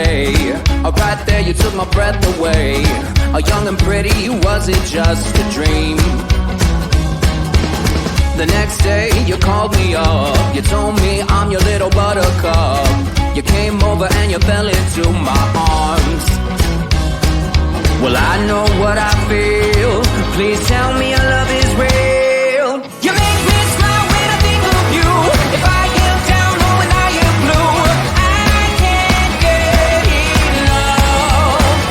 day. Right there you took my breath away. Young and pretty, was it just a dream? The next day you called me up. You told me I'm your little buttercup. You came over and you fell into my arms. Well, I know what I feel. Please tell me your love is real. You make me smile when I think of you. If I am down or when I am blue, I can't get enough.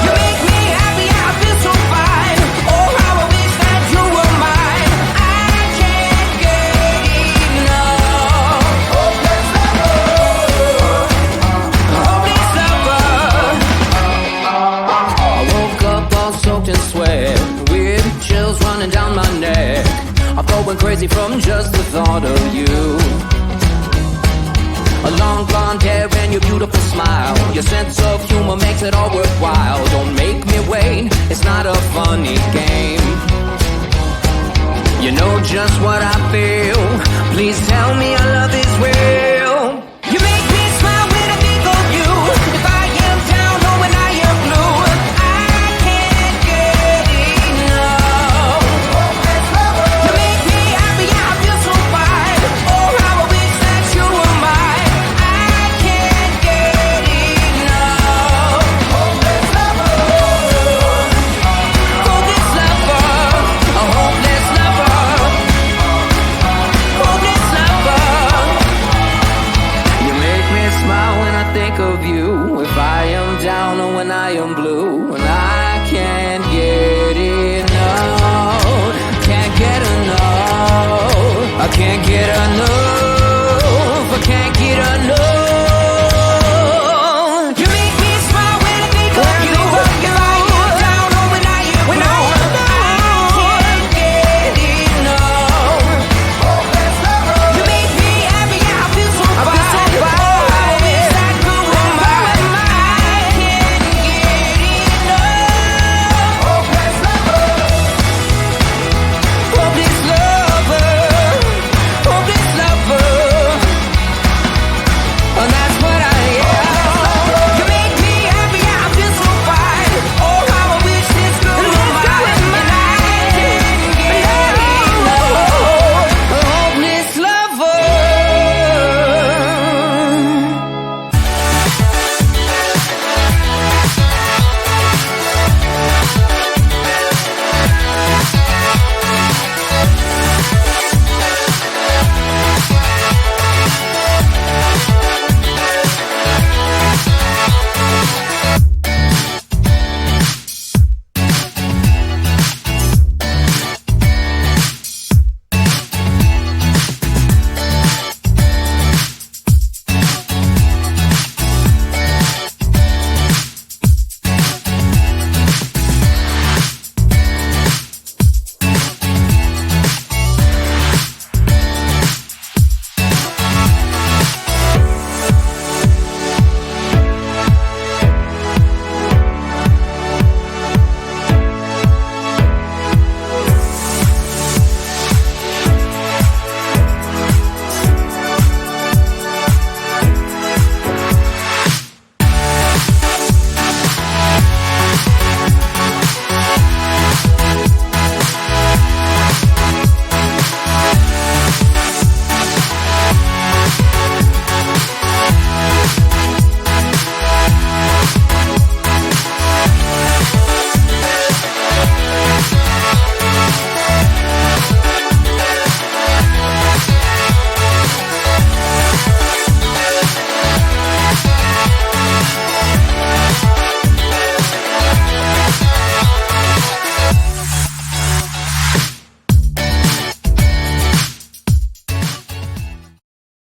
You make me happy, I feel so fine. Oh, how I wish that you were mine. I can't get enough. Hopeless lover. I woke up all soaked in sweat, with chills running down my neck. I'm going crazy from just the thought of you. A long blonde hair and your beautiful smile. Your sense of humor makes it all worthwhile. Don't make me wait, it's not a funny game. You know just what I feel. Please tell me your love is real.